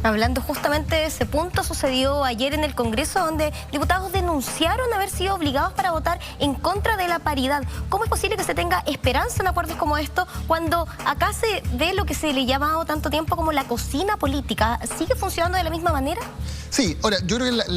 Hablando justamente de ese punto, sucedió ayer en el Congreso, donde diputados denunciaron haber sido obligados para votar en contra de la paridad. ¿Cómo es posible que se tenga esperanza en acuerdos como esto cuando acá se ve lo que se le ha llamado tanto tiempo como la cocina política? ¿Sigue funcionando de la misma manera? Sí, ahora, yo creo que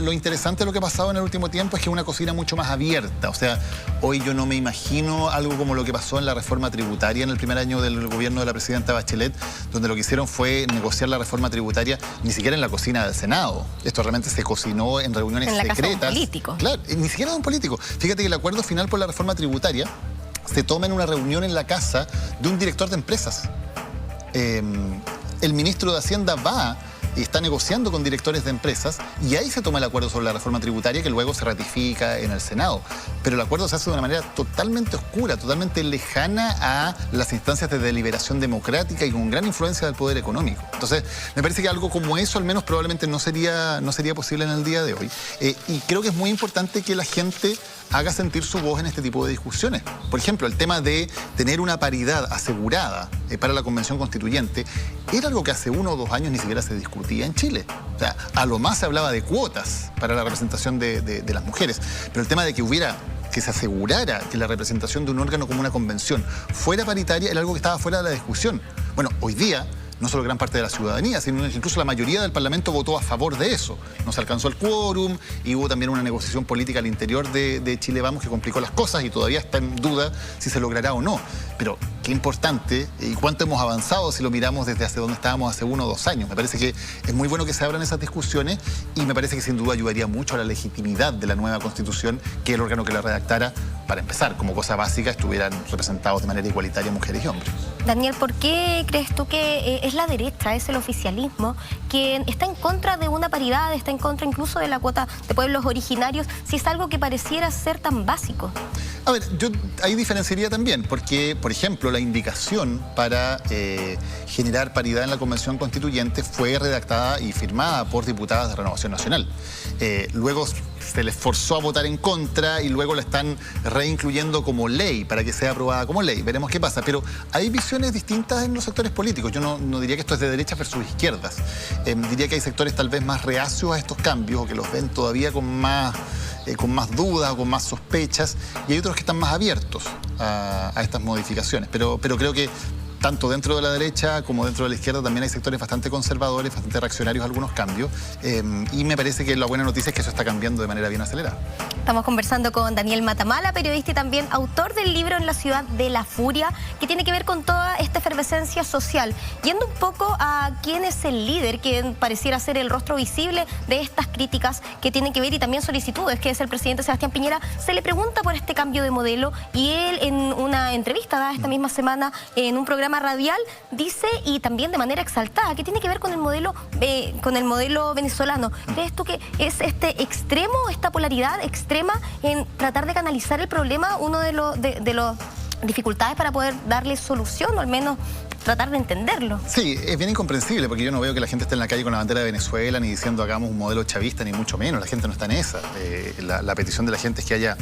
lo interesante de lo que ha pasado en el último tiempo es que es una cocina mucho más abierta. O sea, hoy yo no me imagino algo como lo que pasó en la reforma tributaria en el primer año del gobierno de la presidenta Bachelet, donde lo que hicieron fue negociar la reforma tributaria ni siquiera en la cocina del Senado. Esto realmente se cocinó en reuniones secretas. En la casa de un político. Claro, ni siquiera de un político. Fíjate que el acuerdo final por la reforma tributaria se toma en una reunión en la casa de un director de empresas. El ministro de Hacienda va y está negociando con directores de empresas y ahí se toma el acuerdo sobre la reforma tributaria que luego se ratifica en el Senado. Pero el acuerdo se hace de una manera totalmente oscura, totalmente lejana a las instancias de deliberación democrática y con gran influencia del poder económico. Entonces, me parece que algo como eso al menos probablemente no sería posible en el día de hoy. Y creo que es muy importante que la gente haga sentir su voz en este tipo de discusiones. Por ejemplo, el tema de tener una paridad asegurada para la Convención Constituyente era algo que hace 1 o 2 años ni siquiera se discutía en Chile. O sea, a lo más se hablaba de cuotas para la representación de las mujeres. Pero el tema de que se asegurara que la representación de un órgano como una convención fuera paritaria era algo que estaba fuera de la discusión. Bueno, hoy día no solo gran parte de la ciudadanía, sino que incluso la mayoría del Parlamento votó a favor de eso. No se alcanzó el quórum y hubo también una negociación política al interior de Chile Vamos que complicó las cosas y todavía está en duda si se logrará o no. Pero qué importante y cuánto hemos avanzado si lo miramos desde hace donde estábamos hace 1 o 2 años. Me parece que es muy bueno que se abran esas discusiones y me parece que sin duda ayudaría mucho a la legitimidad de la nueva Constitución que el órgano que la redactara, para empezar, como cosa básica, estuvieran representados de manera igualitaria mujeres y hombres. Daniel, ¿por qué crees tú que es la derecha, es el oficialismo, que está en contra de una paridad, está en contra incluso de la cuota de pueblos originarios, si es algo que pareciera ser tan básico? A ver, yo ahí diferenciaría también, porque, por ejemplo, la indicación para generar paridad en la Convención Constituyente fue redactada y firmada por diputadas de Renovación Nacional. Luego se les forzó a votar en contra y luego la están reincluyendo como ley para que sea aprobada como ley. Veremos qué pasa. Pero hay visiones distintas en los sectores políticos. Yo no diría que esto es de derechas versus izquierdas. Diría que hay sectores tal vez más reacios a estos cambios o que los ven todavía con más dudas o con más sospechas, y hay otros que están más abiertos a estas modificaciones. Pero creo que tanto dentro de la derecha como dentro de la izquierda también hay sectores bastante conservadores, bastante reaccionarios a algunos cambios, y me parece que la buena noticia es que eso está cambiando de manera bien acelerada. Estamos conversando con Daniel Matamala, periodista y también autor del libro En la ciudad de la furia, que tiene que ver con toda esta efervescencia social. Yendo un poco a quién es el líder, quien pareciera ser el rostro visible de estas críticas que tienen que ver y también solicitudes, que es el presidente Sebastián Piñera, se le pregunta por este cambio de modelo y él en una entrevista dada esta misma semana en un programa radial dice, y también de manera exaltada, que tiene que ver con el modelo venezolano. ¿Crees tú que es este extremo, esta polaridad extrema en tratar de canalizar el problema, uno de los dificultades para poder darle solución o al menos tratar de entenderlo? Sí, es bien incomprensible porque yo no veo que la gente esté en la calle con la bandera de Venezuela ni diciendo hagamos un modelo chavista, ni mucho menos. La gente no está en esa. La petición de la gente es que haya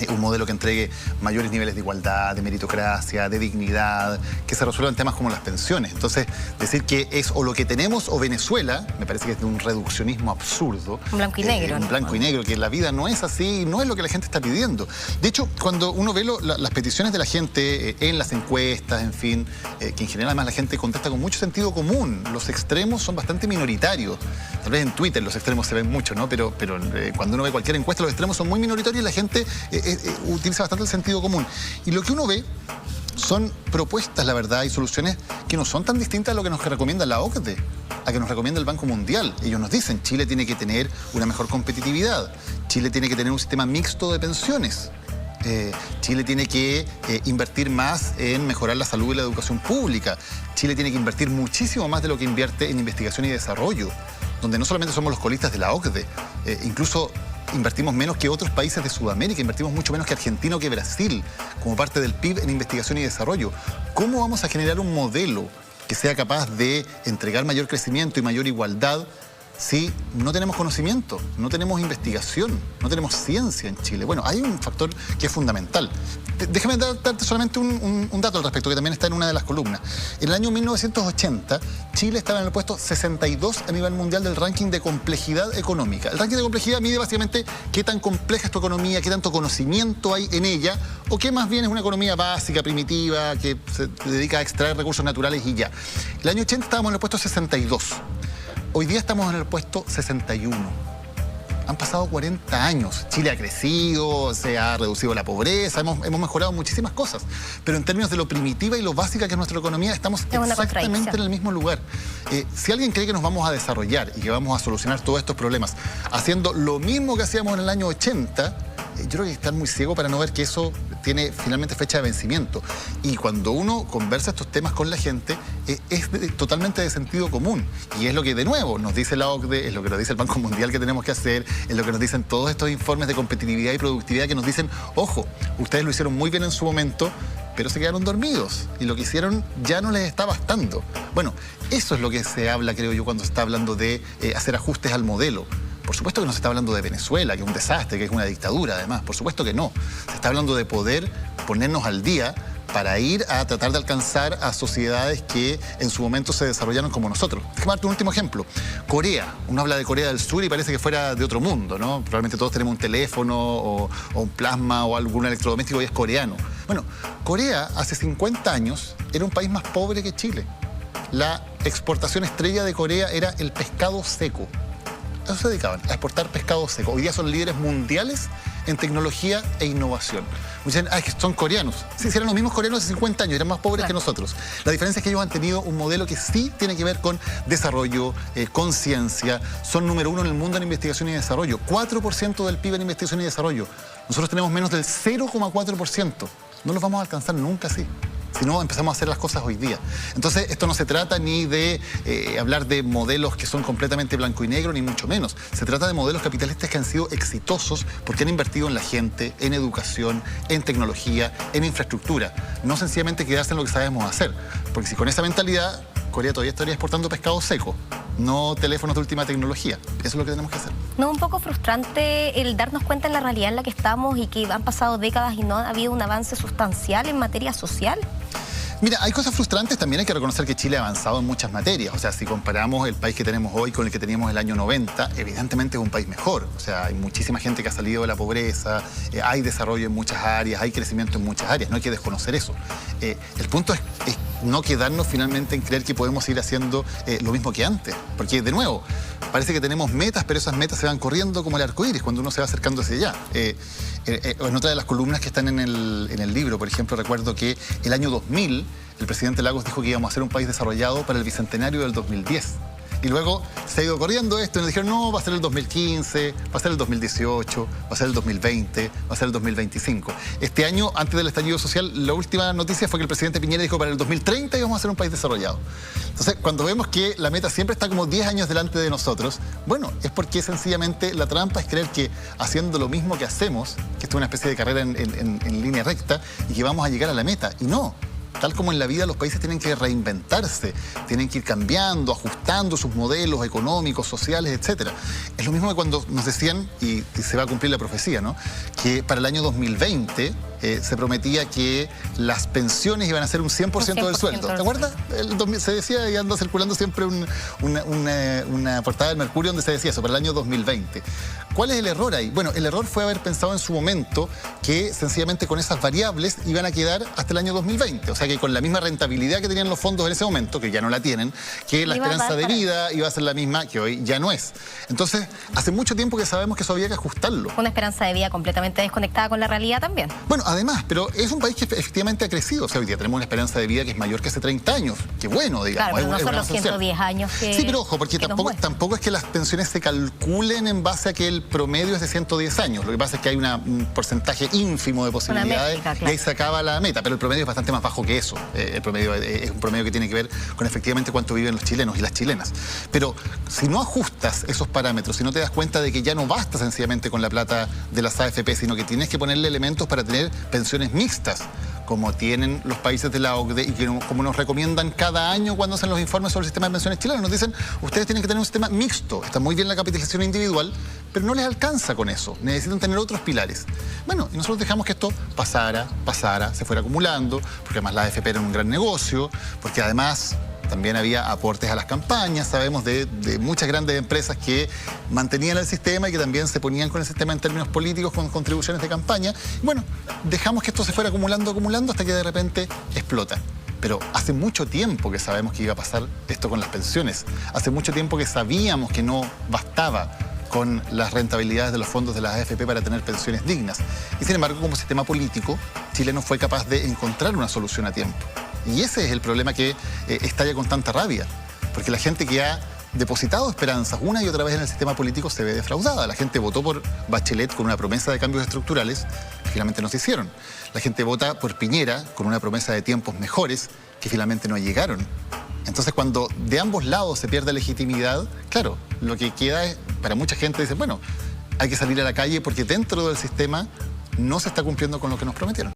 un modelo que entregue mayores niveles de igualdad, de meritocracia, de dignidad, que se resuelvan temas como las pensiones. Entonces, decir que es o lo que tenemos o Venezuela, me parece que es de un reduccionismo absurdo. Un blanco y negro. Un blanco y negro, que la vida no es así, no es lo que la gente está pidiendo. De hecho, cuando uno ve las peticiones de la gente en las encuestas, en fin, que en general además la gente contesta con mucho sentido común, los extremos son bastante minoritarios. Tal vez en Twitter los extremos se ven mucho, ¿no? Pero cuando uno ve cualquier encuesta, los extremos son muy minoritarios y la gente utiliza bastante el sentido común. Y lo que uno ve son propuestas, la verdad, y soluciones que no son tan distintas a lo que nos recomienda la OCDE, a que nos recomienda el Banco Mundial. Ellos nos dicen, Chile tiene que tener una mejor competitividad, Chile tiene que tener un sistema mixto de pensiones, Chile tiene que invertir más en mejorar la salud y la educación pública, Chile tiene que invertir muchísimo más de lo que invierte en investigación y desarrollo, donde no solamente somos los colistas de la OCDE, incluso invertimos menos que otros países de Sudamérica, invertimos mucho menos que Argentina o que Brasil, como parte del PIB en investigación y desarrollo. ¿Cómo vamos a generar un modelo que sea capaz de entregar mayor crecimiento y mayor igualdad si no tenemos conocimiento, no tenemos investigación, no tenemos ciencia en Chile? Bueno, hay un factor que es fundamental. Déjame darte solamente un dato al respecto, que también está en una de las columnas. En el año 1980, Chile estaba en el puesto 62 a nivel mundial del ranking de complejidad económica. El ranking de complejidad mide básicamente qué tan compleja es tu economía, qué tanto conocimiento hay en ella, o qué más bien es una economía básica, primitiva, que se dedica a extraer recursos naturales y ya. El año 80 estábamos en el puesto 62. Hoy día estamos en el puesto 61. Han pasado 40 años. Chile ha crecido, se ha reducido la pobreza, hemos mejorado muchísimas cosas. Pero en términos de lo primitiva y lo básica que es nuestra economía, estamos exactamente en el mismo lugar. Si alguien cree que nos vamos a desarrollar y que vamos a solucionar todos estos problemas haciendo lo mismo que hacíamos en el año 80, yo creo que están muy ciegos para no ver que eso tiene finalmente fecha de vencimiento. Y cuando uno conversa estos temas con la gente, es totalmente de sentido común. Y es lo que, de nuevo, nos dice la OCDE, es lo que nos dice el Banco Mundial que tenemos que hacer, es lo que nos dicen todos estos informes de competitividad y productividad que nos dicen, ojo, ustedes lo hicieron muy bien en su momento, pero se quedaron dormidos y lo que hicieron ya no les está bastando. Bueno, eso es lo que se habla, creo yo, cuando se está hablando de hacer ajustes al modelo. Por supuesto que no se está hablando de Venezuela, que es un desastre, que es una dictadura además. Por supuesto que no. Se está hablando de poder ponernos al día para ir a tratar de alcanzar a sociedades que en su momento se desarrollaron como nosotros. Déjame darte un último ejemplo. Corea. Uno habla de Corea del Sur y parece que fuera de otro mundo, ¿no? Probablemente todos tenemos un teléfono o un plasma o algún electrodoméstico y es coreano. Bueno, Corea hace 50 años era un país más pobre que Chile. La exportación estrella de Corea era el pescado seco. A eso se dedicaban, a exportar pescado seco. Hoy día son líderes mundiales en tecnología e innovación. Dicen, es que son coreanos. Sí, eran los mismos coreanos hace 50 años, eran más pobres que nosotros. La diferencia es que ellos han tenido un modelo que sí tiene que ver con desarrollo, con ciencia. Son número 1 en el mundo en investigación y desarrollo. 4% del PIB en investigación y desarrollo. Nosotros tenemos menos del 0,4%. No los vamos a alcanzar nunca así. Si no, empezamos a hacer las cosas hoy día. Entonces, esto no se trata ni de hablar de modelos que son completamente blanco y negro, ni mucho menos. Se trata de modelos capitalistas que han sido exitosos porque han invertido en la gente, en educación, en tecnología, en infraestructura. No sencillamente quedarse en lo que sabemos hacer. Porque si con esa mentalidad, Corea todavía estaría exportando pescado seco, no teléfonos de última tecnología. Eso es lo que tenemos que hacer. ¿No es un poco frustrante el darnos cuenta en la realidad en la que estamos y que han pasado décadas y no ha habido un avance sustancial en materia social? Mira, hay cosas frustrantes, también hay que reconocer que Chile ha avanzado en muchas materias. O sea, si comparamos el país que tenemos hoy con el que teníamos el año 90, evidentemente es un país mejor. O sea, hay muchísima gente que ha salido de la pobreza, hay desarrollo en muchas áreas, hay crecimiento en muchas áreas, no hay que desconocer eso. El punto es no quedarnos finalmente en creer que podemos ir haciendo lo mismo que antes. Porque, de nuevo, parece que tenemos metas, pero esas metas se van corriendo como el arco iris cuando uno se va acercando hacia allá. En otra de las columnas que están en el libro, por ejemplo, recuerdo que el año 2000, el presidente Lagos dijo que íbamos a ser un país desarrollado para el bicentenario del 2010. Y luego se ha ido corriendo esto y nos dijeron, no, va a ser el 2015, va a ser el 2018, va a ser el 2020, va a ser el 2025. Este año, antes del estallido social, la última noticia fue que el presidente Piñera dijo para el 2030 íbamos a ser un país desarrollado. Entonces, cuando vemos que la meta siempre está como 10 años delante de nosotros, bueno, es porque sencillamente la trampa es creer que haciendo lo mismo que hacemos, que esto es una especie de carrera en línea recta, y que vamos a llegar a la meta. Y no. Tal como en la vida, los países tienen que reinventarse, tienen que ir cambiando, ajustando sus modelos económicos, sociales, etc. Es lo mismo que cuando nos decían, y se va a cumplir la profecía, ¿no?, que para el año 2020 se prometía que las pensiones iban a ser un 100% del sueldo. ¿Te acuerdas? Se decía, y anda circulando siempre una portada del Mercurio donde se decía eso, para el año 2020. ¿Cuál es el error ahí? Bueno, el error fue haber pensado en su momento que sencillamente con esas variables iban a quedar hasta el año 2020. O sea que con la misma rentabilidad que tenían los fondos en ese momento, que ya no la tienen, que la esperanza de vida iba a ser la misma que hoy ya no es. Entonces, hace mucho tiempo que sabemos que eso había que ajustarlo. Una esperanza de vida completamente desconectada con la realidad también. Bueno, además, pero es un país que efectivamente ha crecido. O sea, hoy día tenemos una esperanza de vida que es mayor que hace 30 años. Qué bueno, digamos. Claro, pero no son los 110 años que... Sí, pero ojo, porque tampoco es que las pensiones se calculen en base a que el promedio es de 110 años. Lo que pasa es que hay un porcentaje ínfimo de posibilidades métrica, claro, y ahí se acaba la meta. Pero el promedio es bastante más bajo que eso. El promedio es un promedio que tiene que ver con efectivamente cuánto viven los chilenos y las chilenas. Pero si no ajustas esos parámetros, si no te das cuenta de que ya no basta sencillamente con la plata de las AFP, sino que tienes que ponerle elementos para tener pensiones mixtas, como tienen los países de la OCDE y que como nos recomiendan cada año cuando hacen los informes sobre el sistema de pensiones chileno. Nos dicen, ustedes tienen que tener un sistema mixto, está muy bien la capitalización individual, pero no les alcanza con eso, necesitan tener otros pilares. Bueno, y nosotros dejamos que esto pasara, se fuera acumulando, porque además la AFP era un gran negocio, porque además también había aportes a las campañas, sabemos de muchas grandes empresas que mantenían el sistema y que también se ponían con el sistema en términos políticos con contribuciones de campaña. Y bueno, dejamos que esto se fuera acumulando hasta que de repente explota. Pero hace mucho tiempo que sabemos que iba a pasar esto con las pensiones. Hace mucho tiempo que sabíamos que no bastaba con las rentabilidades de los fondos de las AFP para tener pensiones dignas. Y sin embargo, como sistema político, Chile no fue capaz de encontrar una solución a tiempo. Y ese es el problema que estalla con tanta rabia, porque la gente que ha depositado esperanzas una y otra vez en el sistema político se ve defraudada. La gente votó por Bachelet con una promesa de cambios estructurales que finalmente no se hicieron. La gente vota por Piñera con una promesa de tiempos mejores que finalmente no llegaron. Entonces, cuando de ambos lados se pierde legitimidad, claro, lo que queda es, para mucha gente dice, bueno, hay que salir a la calle porque dentro del sistema no se está cumpliendo con lo que nos prometieron.